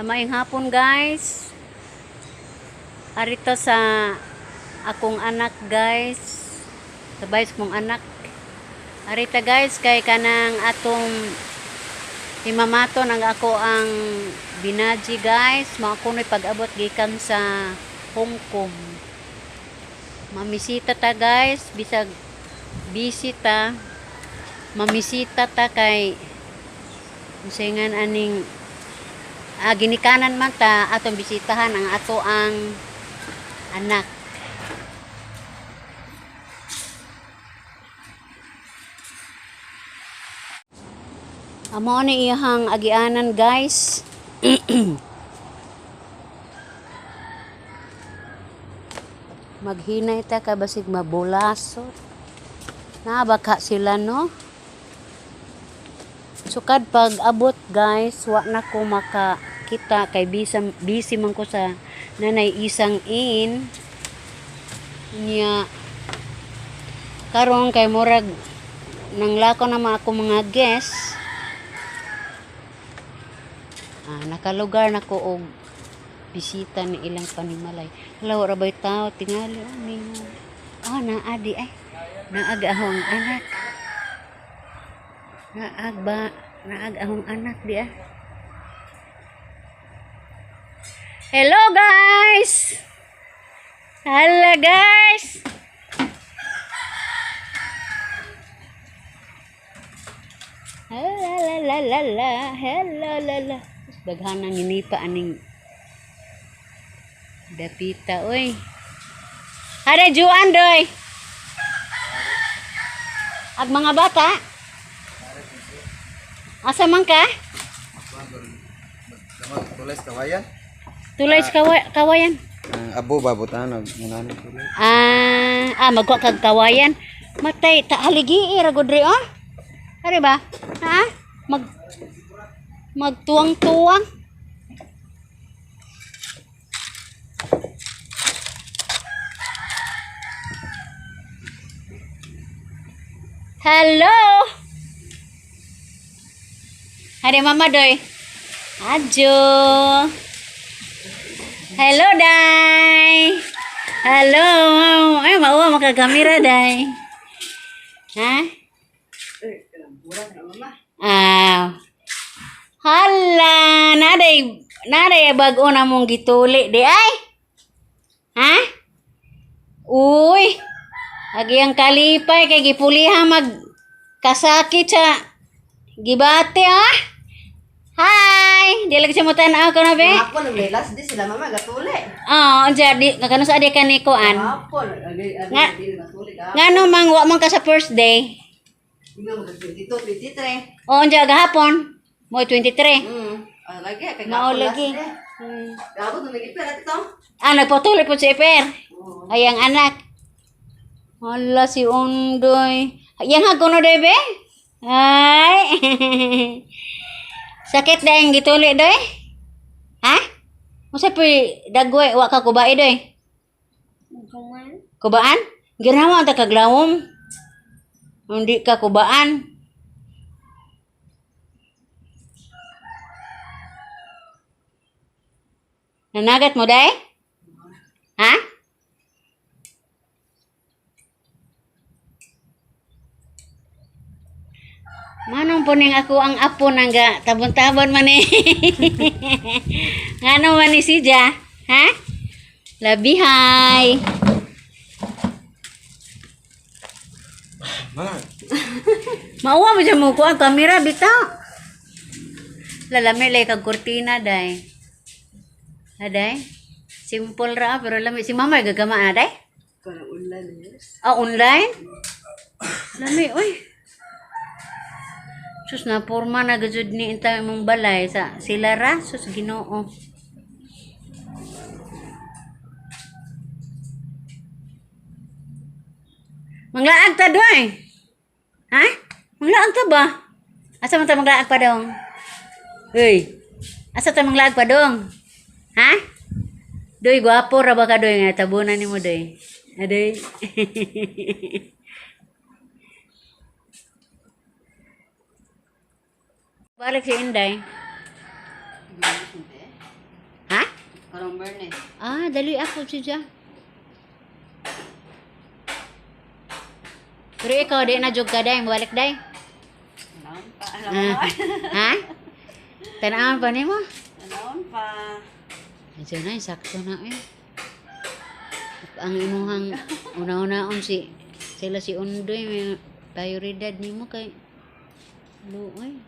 Maayong hapon guys. Arito sa akong anak guys. Sabay sa akong anak. Arita guys kay kanang atong imamaton ang ako ang binaji guys. Mao kunoy pag-abot gikan sa Hong Kong. Mamisita ta guys, bisag bisita. Mamisita ta kay usingan aning ginikanan man ta atong bisitahan ang ato ang anak. Amo ni iyang agianan guys. Maghinay ta ka basig mabulasot. Nabaka sila no. Sukad pag abot guys, wa na ko makakita kay busy man ko sa nanay isang in niya karon kay murag nang lako na ako mga guests. Nakalugar na ko og bisita ni ilang panimalay. Hello, rabay tao tingali ani. Naadi ay. Naag ahong anak. Naag ahong anak di ah. Hello guys. Hello guys. Hello la. Daghan nang inipa aning dapita oy. Ada juan doy. Ag mga bata. Asa man ka? Tulis kawayan. Tulis kawayan. Abo babutan ngunani tulis. Magwa kag kawayan. Matay ta haligi ra gud re oh. Ari ba? Ha? Magtuwang-tuwang. Hello. Hari mama doy. Ajo. Hello day. Hello. Ay mau makakamera day. Ha? Hala, naday bago na mong gituli di ay. Ha? Uy. Agi ang kalipay kay gipuliha kasakit sa gibate ah. Hi, di lagi siya tanaw ko na be. Hapon naglelas di sila mama gatuli. Jadi kakano sa adik kanikuan. Hapon agi gatuli ka. Ngano mang wa man ka sa first day? Ingon mo 22, 23. Gahapon. Mo 23. Lagi kay Mao lagi. Gabot na nagipir ato. Nagpatuloy po si Eper. Ayang anak. Hala si Undoy. Yang hagono doy be? Ay. Sakit dahing gituli doy? Ha? Musa pi dagway wa ka kubai doy? Kubaan? Ginawa ta kaglawom. Hindi ka kubaan. Nanagat mo day? Ha? Manong po ning ako ang apo nang tabon-tabon man eh. Ngano man ni Sija? Ha? Labihay. Mana? Mauwa mo siya mo ko ang kamera bitaw. Lalami lay kag kurtina day. Aday? Simple ra pero lami si mama gagama na day? Para online yes. Online? Lami oy. Sus na porma na gajud ni inta imong balay sa sila ra sus Ginoo. Manglaag ta doy. Ha? Manglaag ta ba? Asa man ta manglaag pa dong? Hey. Asa ta manglaag pa dong? Ha? Doy gwapo ra ba ka doy nga tabunan nimo doy? Adoy. Balik si Inday. Karong Bernes. Ah, dali ako siya. Pero ikaw, di na jug ka day, balik day. Alam pa. Alam mo. Ha? Tanaan pa ni mo? Alam pa. Medyo na, sakto na eh. Ang imuhang una-unaon sila si Undoy, may prioridad ni mo kay luoy.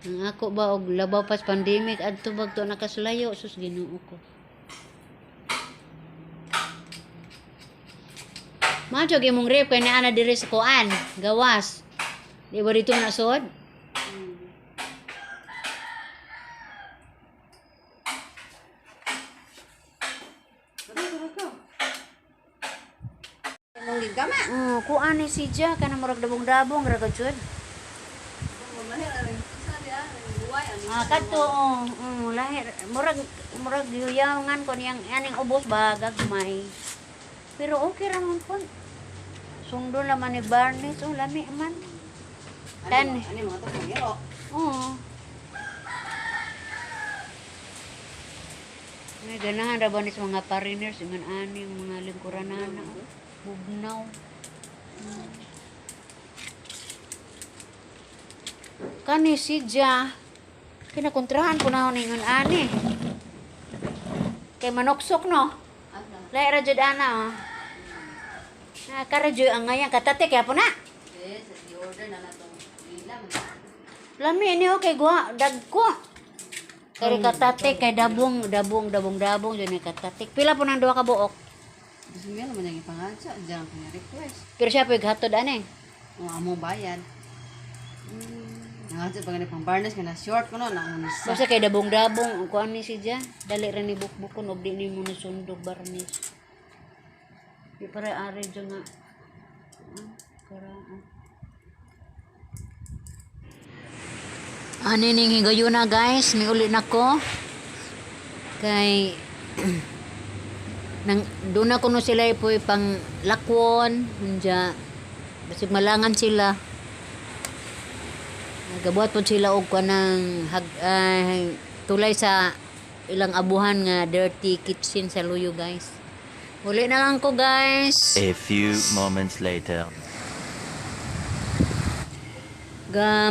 Ang ako ba og labaw pas pandemic adto bagto nakasulayo sus Ginoo ko. Macho imong rep kay ana diri sa kuan, gawas. Di ba dito na sod? Imong gigama. Kuan ni si Ja kana murag dabong-dabong ra ka jud. Mamahir rin. Sabi buhay ani. Kadto lahi murag yuyangan ko niyang aning ubos ba gagmay. Pero okay ra man pon. Sundo naman ni Barney, so lami man. Tan. Ani mga to pagiro. Oo. May ganahan ra ba ni sa mga foreigners, ingon ani ang mga lingkuran na bugnaw. Kani si Ja, kinakontrahan ko na ningon ani. Kay manoksok no. Lahi ra jud ana oh. Kara jud ang ngayang katate kaya po na. Yes, i-order na nato. Lila man. Lami ni okay gwa dagko. Kay katate kay dabong jud ni katate. Pila po nang duha ka buok. Gusto niya naman yung ipangadya. Diyan ko niya request. Pero siya po hatod ani. O amo bayad. Nangadya pag ganit pang barnes nga na short ko no. Naunisa. Basta kay dabong kuan ni si Ja. Dali ra ni bukbukon og di ni mo sundog barnis. Di para ari jud nga. Ani ning higayon na guys, miuli na ko. Kay nang doon na kuno sila po pang lakwon, unja basig malangan sila. Nagabuhat po sila og kanang tulay sa ilang abuhan nga dirty kitchen sa luyo guys. Uli na lang ko guys. A few moments later.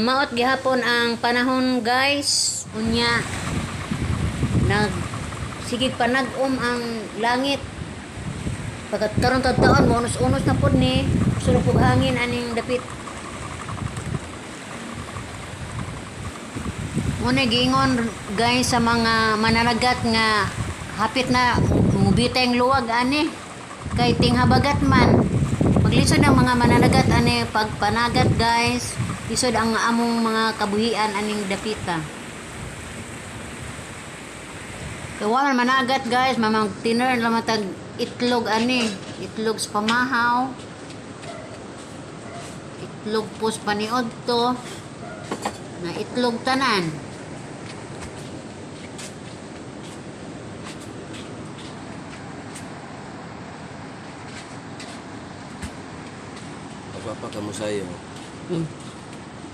Maot gihapon ang panahon guys. Unya sige panag-om ang langit. Pagkat karon taon unos-unos na pud ni sulod og hangin aning dapit. Muna giingon guys sa mga mananagat nga hapit na mubitay ang luwag ani kay tinghabagat man. Maglisod ang mga mananagat ani pagpanagat guys. Lisod ang among mga kabuhian aning dapita. Kaya wala managat guys, mamang tiner lang matag itlog ani, itlog sa pamahaw. Itlog pus paniod to. Na itlog tanan. Papa kamu sayo.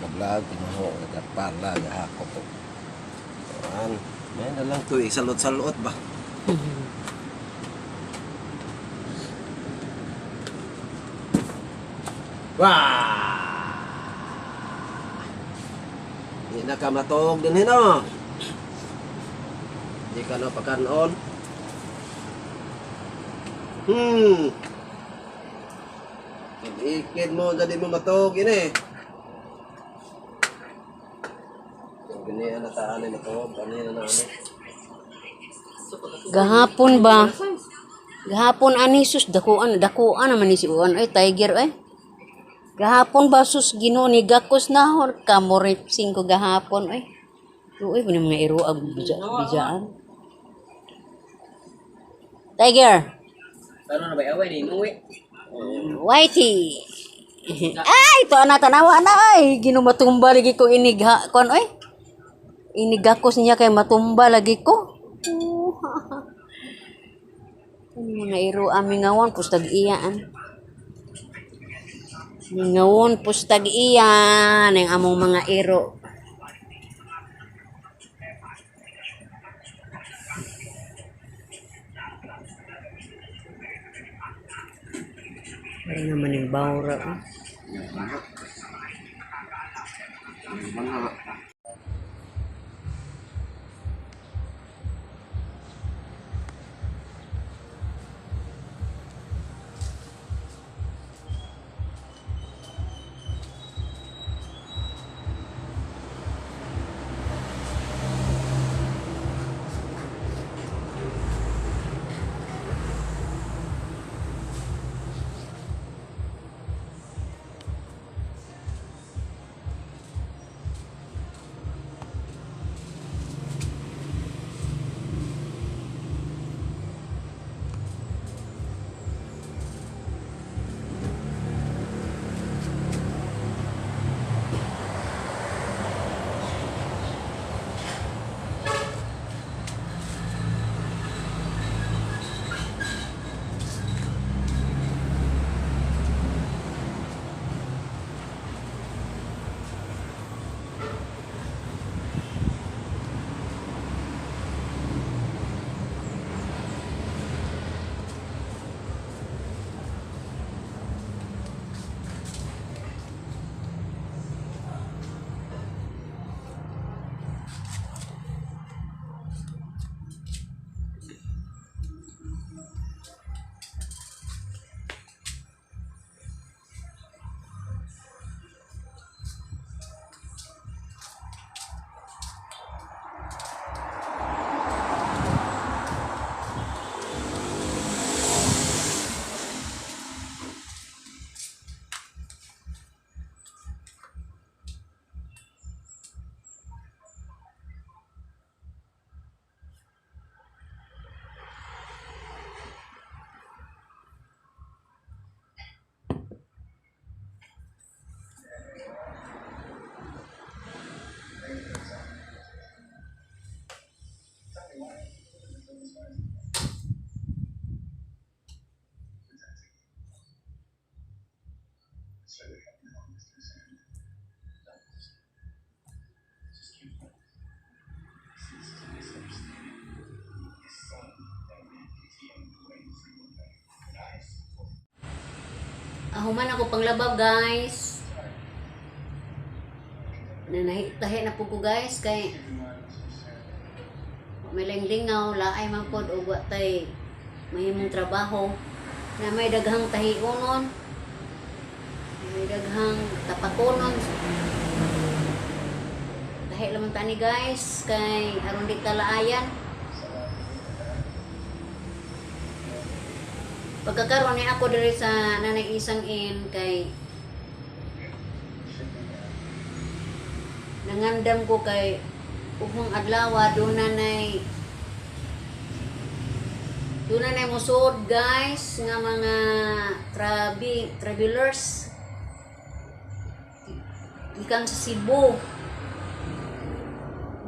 Naglag, maho, nagpala, gahako ko. Ayan. May na lang to, salot-salot ba? Wah! Hindi na ka matog din hino. Hindi ka na pagkanon. Ikid mo, jadi mo matog ini. Ganyan na taan na matog, ganyan na ano. Gahapon ba? Gahapon ani sus dakuan naman ni si Uwan ay tiger ay. Gahapon ba sus Ginoo ni gakos nahon kamoripsing ko gahapon ay. Uy puno mga iro ag bijaan. Tiger. Ano na ba away ni Inuwi? Whitey. Ay to ana tanawa na ay ginumatumba lagi ko inigha kon oy. Inigakos niya kay matumba lagi ko. Mga iro aming ngawon pustag iyaan. Ngawon pustag iyan ang among mga iro. Ay naman yung bawra. Oh. Mana? Ahuman ako panglabab guys. Nanahitahi na po ko guys kay may lingaw laay man pod og wa tay mahimong trabaho na may daghang tahiunon. May daghang tapakonon. Tahi lamang tani guys kay aron di kalaayan. Pagkakaroon ni ako diri sa nanay isang in kay nangandam ko kay ugmong adlaw dunay musud guys nga mga travelers gikan sa Cebu.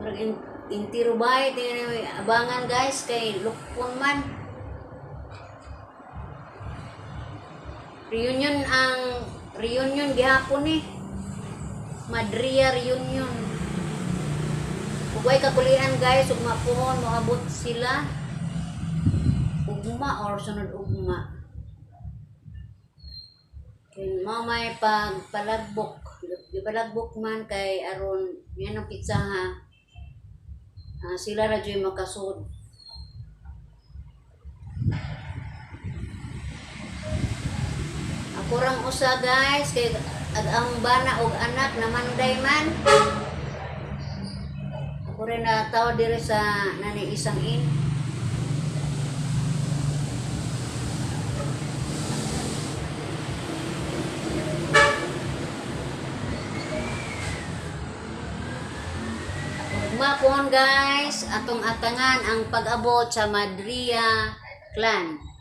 Murag intirubay dinay abangan guys kay lukpon man. Reunion gihapon ni. Madria reunion. Ug way kakulian guys ug mapuhon moabot sila. Ugma or sunod ugma. Kay mamay palagbok. Palagbok man kay aron yan ang pizza ha. Sila ra joy makasud. Kurang usa guys kay ang bana og anak namanday man. Ako rin natawa diri sa nanay isang in. Ugma guys, atong atangan ang pag-abot sa Madria clan.